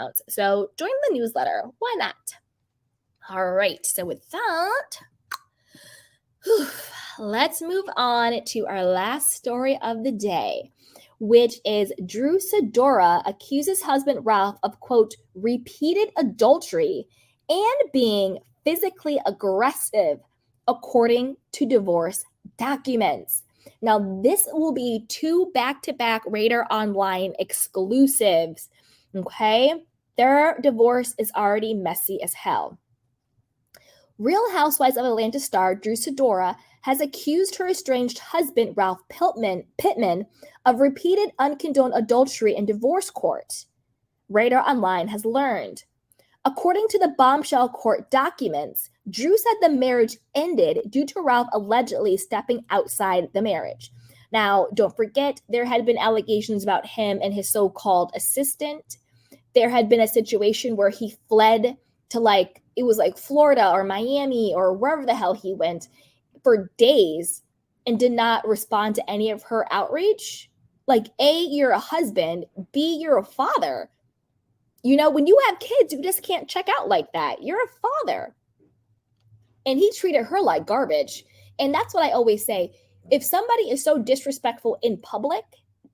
accounts. So join the newsletter. Why not? All right. So with that, let's move on to our last story of the day, which is Drew Sidora accuses husband Ralph of, quote, repeated adultery and being physically aggressive, according to divorce documents. Now, this will be 2 back-to-back Radar Online exclusives, okay? Their divorce is already messy as hell. Real Housewives of Atlanta star Drew Sidora has accused her estranged husband, Ralph Pittman, of repeated uncondoned adultery in divorce court, Radar Online has learned. According to the bombshell court documents, Drew said the marriage ended due to Ralph allegedly stepping outside the marriage. Now, don't forget, there had been allegations about him and his so-called assistant. There had been a situation where he fled to it was Florida or Miami or wherever the hell he went for days and did not respond to any of her outreach. A, you're a husband. B, you're a father. When you have kids, you just can't check out like that. You're a father. And he treated her like garbage. And that's what I always say. If somebody is so disrespectful in public,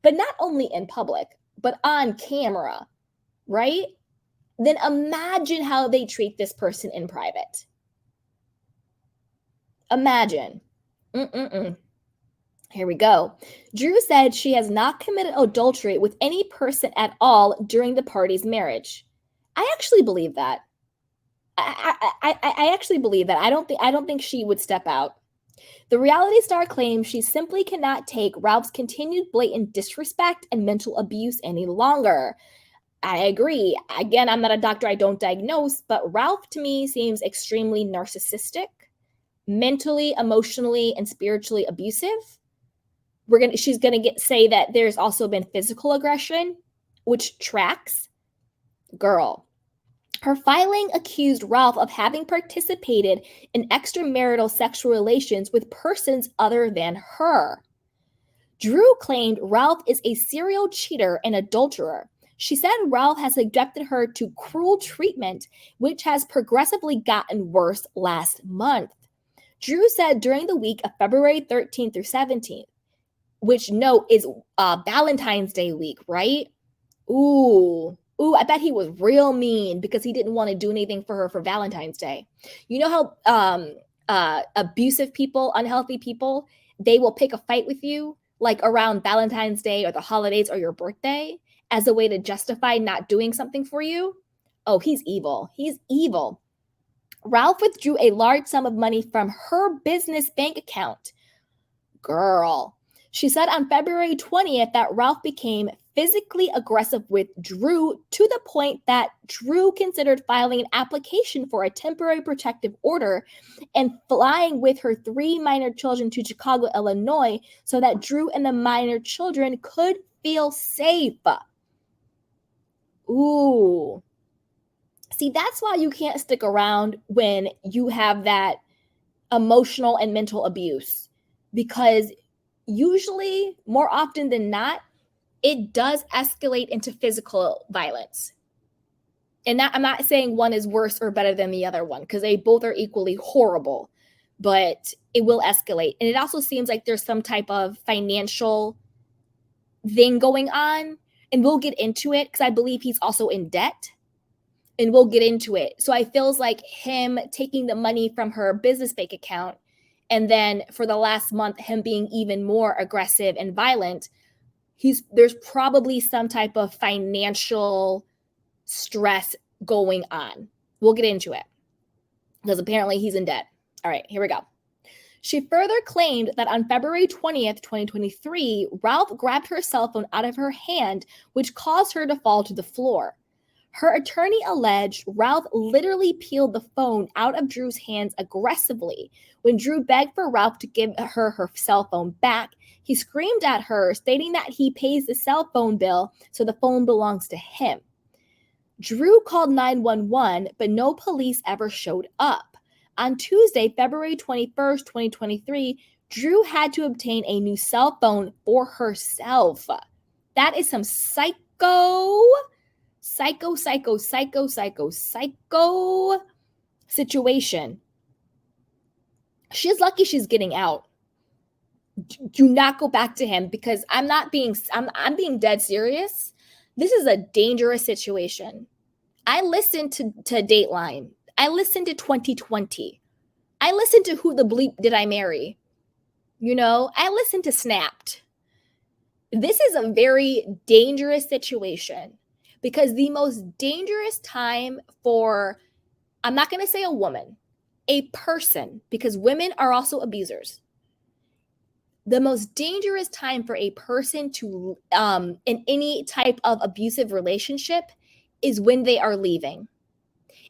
but not only in public, but on camera, right? Then imagine how they treat this person in private. Imagine. Here we go. Drew said she has not committed adultery with any person at all during the party's marriage. I actually believe that. I actually believe that. I don't think she would step out. The reality star claims she simply cannot take Ralph's continued blatant disrespect and mental abuse any longer. I agree. Again, I'm not a doctor. I don't diagnose, but Ralph to me seems extremely narcissistic, mentally, emotionally, and spiritually abusive. She's gonna say that there's also been physical aggression, which tracks. Girl. Her filing accused Ralph of having participated in extramarital sexual relations with persons other than her. Drew claimed Ralph is a serial cheater and adulterer. She said Ralph has subjected her to cruel treatment, which has progressively gotten worse last month. Drew said during the week of February 13th through 17th, which note is Valentine's Day week, right? Ooh, I bet he was real mean because he didn't want to do anything for her for Valentine's Day. You know how abusive people, unhealthy people, they will pick a fight with you around Valentine's Day or the holidays or your birthday as a way to justify not doing something for you? Oh, he's evil. He's evil. Ralph withdrew a large sum of money from her business bank account. Girl. She said on February 20th that Ralph became physically aggressive with Drew to the point that Drew considered filing an application for a temporary protective order and flying with her 3 minor children to Chicago, Illinois, so that Drew and the minor children could feel safe. Ooh. See, that's why you can't stick around when you have that emotional and mental abuse, because usually, more often than not, it does escalate into physical violence. And I'm not saying one is worse or better than the other one, because they both are equally horrible, but it will escalate. And it also seems like there's some type of financial thing going on, and we'll get into it because I believe he's also in debt, and we'll get into it. So I feels like him taking the money from her business bank account, and then for the last month, him being even more aggressive and violent, there's probably some type of financial stress going on. We'll get into it because apparently he's in debt. All right, here we go. She further claimed that on February 20th, 2023, Ralph grabbed her cell phone out of her hand, which caused her to fall to the floor. Her attorney alleged Ralph literally peeled the phone out of Drew's hands aggressively. When Drew begged for Ralph to give her cell phone back, he screamed at her, stating that he pays the cell phone bill, so the phone belongs to him. Drew called 911, but no police ever showed up. On Tuesday, February 21st, 2023, Drew had to obtain a new cell phone for herself. That is some psycho Psycho situation. She's lucky she's getting out. Do not go back to him, because I'm being dead serious. This is a dangerous situation. I listened to Dateline. I listened to 2020. I listened to Who the Bleep Did I Marry? I listened to Snapped. This is a very dangerous situation, because the most dangerous time for, I'm not going to say a woman, a person, because women are also abusers. The most dangerous time for a person to, in any type of abusive relationship, is when they are leaving.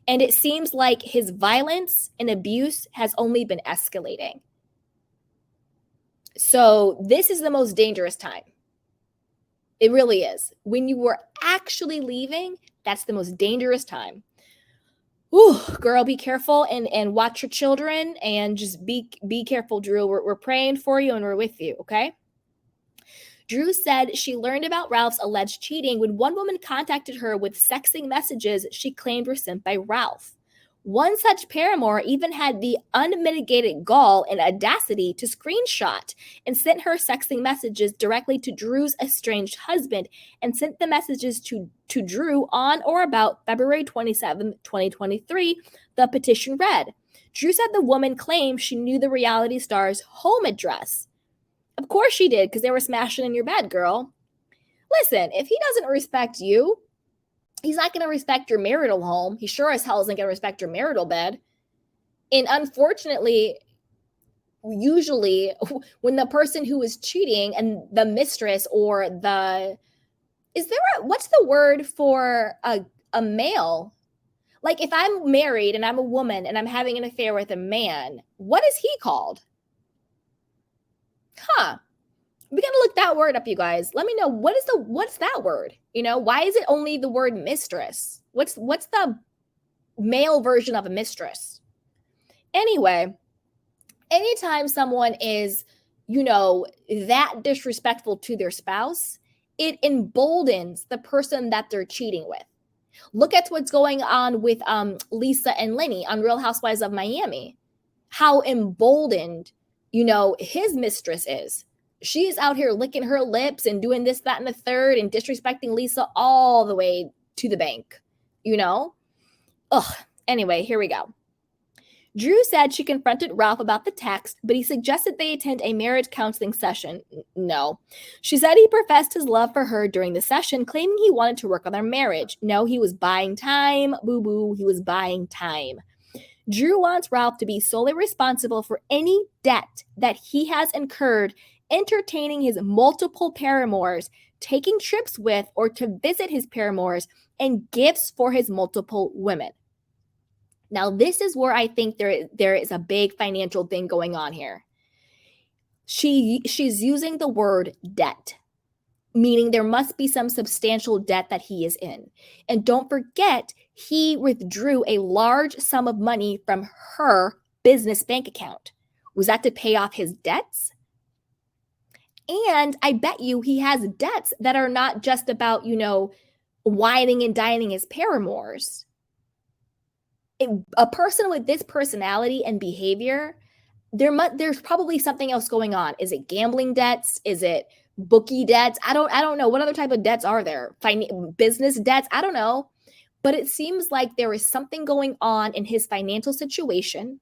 And it seems like his violence and abuse has only been escalating. So this is the most dangerous time. It really is. When you were actually leaving, that's the most dangerous time. Ooh, girl, be careful and watch your children, and just be careful, Drew. We're praying for you and we're with you, okay? Drew said she learned about Ralph's alleged cheating when one woman contacted her with sexting messages she claimed were sent by Ralph. One such paramour even had the unmitigated gall and audacity to screenshot and sent her sexting messages directly to Drew's estranged husband, and sent the messages to Drew on or about February 27, 2023, the petition read. Drew said the woman claimed she knew the reality star's home address. Of course she did, because they were smashing in your bed, girl. Listen, if he doesn't respect you, he's not going to respect your marital home. He sure as hell isn't going to respect your marital bed. And unfortunately, usually when the person who is cheating and the mistress or what's the word for a male? Like if I'm married and I'm a woman and I'm having an affair with a man, what is he called? We got to look that word up, you guys. Let me know, what's that word? Why is it only the word mistress? What's the male version of a mistress? Anyway, anytime someone is, that disrespectful to their spouse, it emboldens the person that they're cheating with. Look at what's going on with Lisa and Lenny on Real Housewives of Miami. How emboldened, his mistress is. She's out here licking her lips and doing this, that, and the third, and disrespecting Lisa all the way to the bank, Anyway, here we go. Drew said she confronted Ralph about the text, but he suggested they attend a marriage counseling session. No. She said he professed his love for her during the session, claiming he wanted to work on their marriage. No, he was buying time, boo-boo. He was buying time. Drew wants Ralph to be solely responsible for any debt that he has incurred entertaining his multiple paramours, taking trips with or to visit his paramours, and gifts for his multiple women. Now, this is where I think there is a big financial thing going on here. She's using the word debt, meaning there must be some substantial debt that he is in. And don't forget, he withdrew a large sum of money from her business bank account. Was that to pay off his debts? And I bet you he has debts that are not just about, whining and dining his paramours. A person with this personality and behavior, there's probably something else going on. Is it gambling debts? Is it bookie debts? I don't know. What other type of debts are there? Business debts? I don't know. But it seems like there is something going on in his financial situation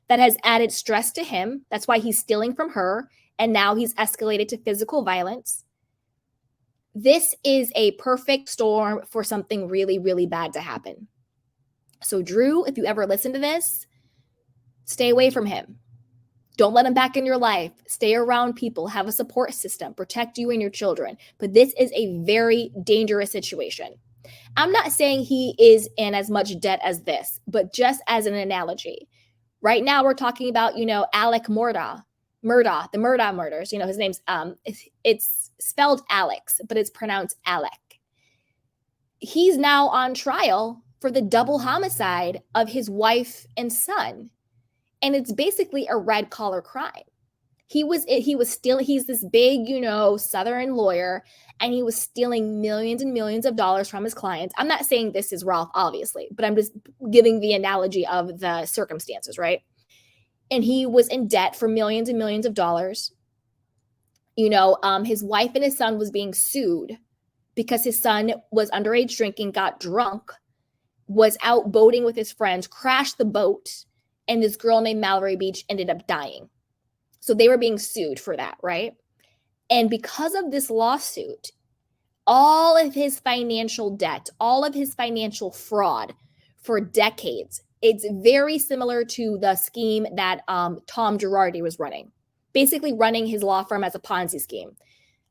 that has added stress to him. That's why he's stealing from her. And now he's escalated to physical violence. This is a perfect storm for something really, really bad to happen. So Drew, if you ever listen to this, stay away from him. Don't let him back in your life. Stay around people. Have a support system. Protect you and your children. But this is a very dangerous situation. I'm not saying he is in as much debt as this, but just as an analogy. Right now we're talking about, Alec Murdaugh, the Murdaugh murders. His name's, it's spelled Alex, but it's pronounced Alec. He's now on trial for the double homicide of his wife and son. And it's basically a red collar crime. He's this big, Southern lawyer, and he was stealing millions and millions of dollars from his clients. I'm not saying this is Ralph, obviously, but I'm just giving the analogy of the circumstances, right? And he was in debt for millions and millions of dollars. His wife and his son was being sued because his son was underage drinking, got drunk, was out boating with his friends, crashed the boat, and this girl named Mallory Beach ended up dying. So they were being sued for that, right? And because of this lawsuit, all of his financial debt, all of his financial fraud for decades, it's very similar to the scheme that Tom Girardi was running, basically running his law firm as a Ponzi scheme.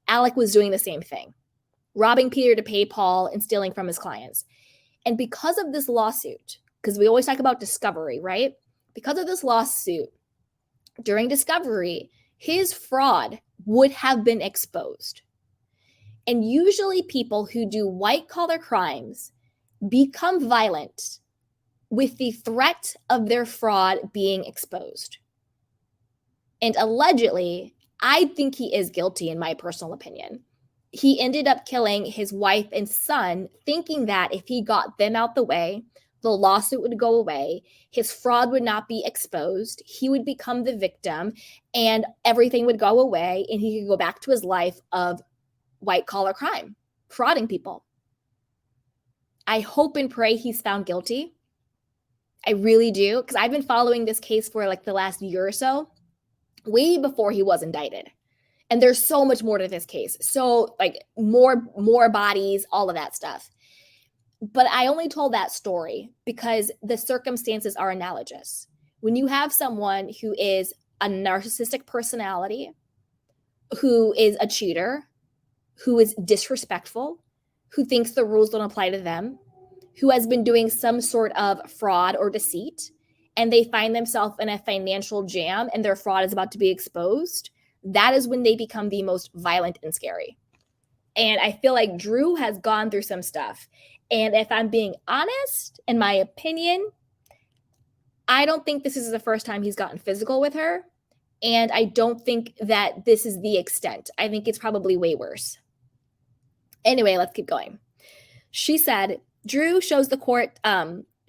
Alec was doing the same thing, robbing Peter to pay Paul and stealing from his clients. And because of this lawsuit, because we always talk about discovery, right? Because of this lawsuit, during discovery, his fraud would have been exposed. And usually people who do white-collar crimes become violent with the threat of their fraud being exposed. And allegedly, I think he is guilty, in my personal opinion. He ended up killing his wife and son, thinking that if he got them out the way, the lawsuit would go away, his fraud would not be exposed, he would become the victim, and everything would go away, and he could go back to his life of white-collar crime, frauding people. I hope and pray he's found guilty. I really do, because I've been following this case for like the last year or so, way before he was indicted. And there's so much more to this case. So like more bodies, all of that stuff. But I only told that story because the circumstances are analogous. When you have someone who is a narcissistic personality, who is a cheater, who is disrespectful, who thinks the rules don't apply to them, who has been doing some sort of fraud or deceit, and they find themselves in a financial jam and their fraud is about to be exposed, that is when they become the most violent and scary. And I feel like Drew has gone through some stuff. And if I'm being honest, in my opinion, I don't think this is the first time he's gotten physical with her. And I don't think that this is the extent. I think it's probably way worse. Anyway, let's keep going. She said, Drew shows the court,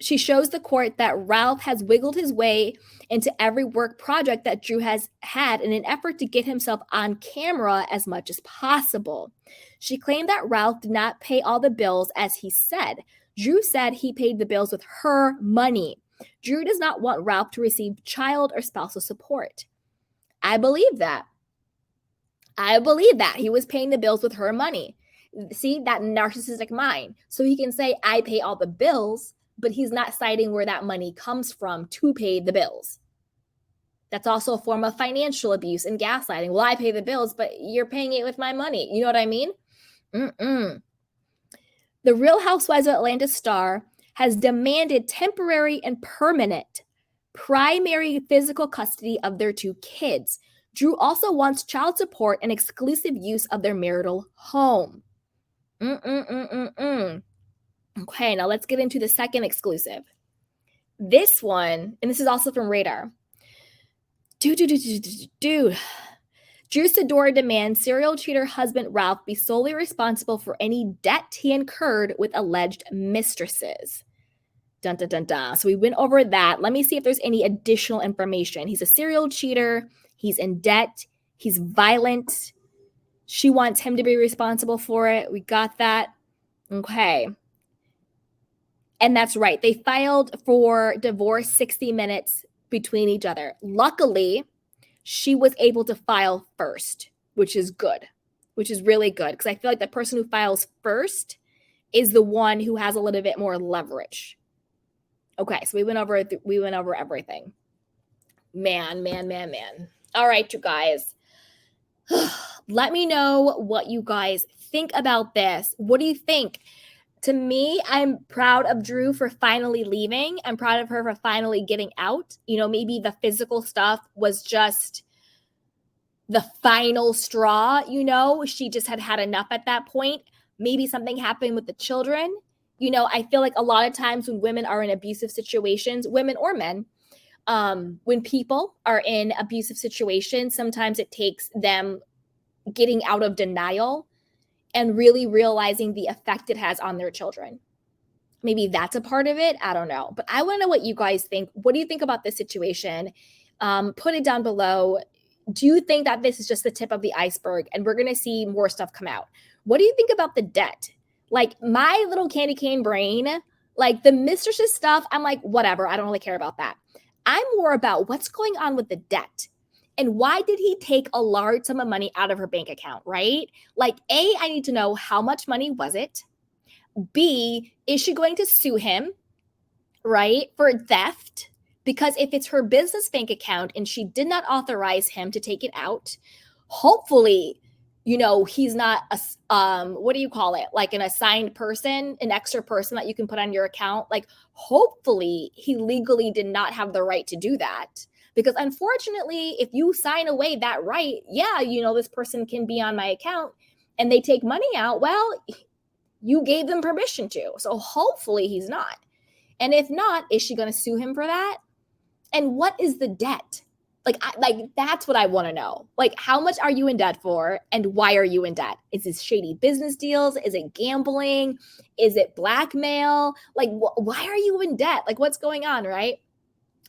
she shows the court that Ralph has wiggled his way into every work project that Drew has had in an effort to get himself on camera as much as possible. She claimed that Ralph did not pay all the bills as he said. Drew said he paid the bills with her money. Drew does not want Ralph to receive child or spousal support. I believe that. He was paying the bills with her money. See, that narcissistic mind. So he can say, I pay all the bills, but he's not citing where that money comes from to pay the bills. That's also a form of financial abuse and gaslighting. Well, I pay the bills, but you're paying it with my money. You know what I mean? The Real Housewives of Atlanta star has demanded temporary and permanent primary physical custody of their 2 kids. Drew also wants child support and exclusive use of their marital home. Okay, now let's get into the second exclusive. This one, and this is also from Radar. Dude. Drew Sidora demands serial cheater husband Ralph be solely responsible for any debt he incurred with alleged mistresses. Dun, dun, dun, dun. So we went over that. Let me see if there's any additional information. He's a serial cheater. He's in debt. He's violent. She wants him to be responsible for it. We got that. Okay. And that's right. They filed for divorce 60 minutes between each other. Luckily, she was able to file first, which is good, which is really good. Because I feel like the person who files first is the one who has a little bit more leverage. Okay, so we went over everything. Man. All right, you guys. Let me know what you guys think about this. What do you think? To me, I'm proud of Drew for finally leaving. I'm proud of her for finally getting out. Maybe the physical stuff was just the final straw, She just had enough at that point. Maybe something happened with the children. I feel like a lot of times when women are in abusive situations, women or men, when people are in abusive situations, sometimes it takes them getting out of denial and really realizing the effect it has on their children. Maybe that's a part of it. I don't know. But I want to know what you guys think. What do you think about this situation? Put it down below. Do you think that this is just the tip of the iceberg and we're going to see more stuff come out? What do you think about the debt? Like my little candy cane brain, like the mistresses stuff, I'm like, whatever. I don't really care about that. I'm more about what's going on with the debt. And why did he take a large sum of money out of her bank account, right? Like, A, I need to know how much money was it? B, is she going to sue him, right, for theft? Because if it's her business bank account and she did not authorize him to take it out, hopefully, he's not what do you call it? Like an assigned person, an extra person that you can put on your account. Like, hopefully he legally did not have the right to do that. Because unfortunately, if you sign away that right, yeah, this person can be on my account and they take money out, well, you gave them permission to. So hopefully he's not. And if not, is she going to sue him for that? And what is the debt? Like that's what I want to know. Like, how much are you in debt for and why are you in debt? Is this shady business deals? Is it gambling? Is it blackmail? Like, why are you in debt? Like, what's going on, right?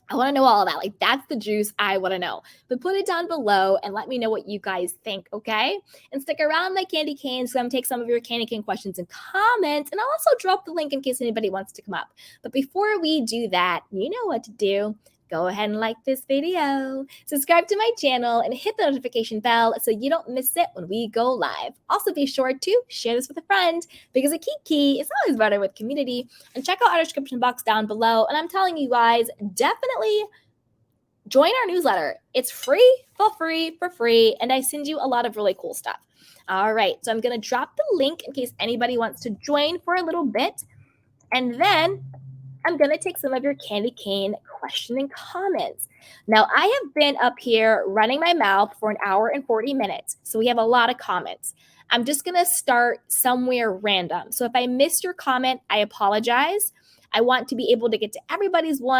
I want to know all of that. Like, that's the juice I want to know. But put it down below and let me know what you guys think, okay? And stick around my candy canes, so I'm going to take some of your candy cane questions and comments. And I'll also drop the link in case anybody wants to come up. But before we do that, you know what to do. Go ahead and like this video, subscribe to my channel, and hit the notification bell so you don't miss it when we go live. Also, be sure to share this with a friend because a kiki is always better with community. And check out our description box down below. And I'm telling you guys, definitely join our newsletter. It's free, for free, and I send you a lot of really cool stuff. All right, so I'm going to drop the link in case anybody wants to join for a little bit. And then I'm going to take some of your candy cane questions and comments. Now, I have been up here running my mouth for 1 hour and 40 minutes, so we have a lot of comments. I'm just going to start somewhere random. So if I missed your comment, I apologize. I want to be able to get to everybody's one.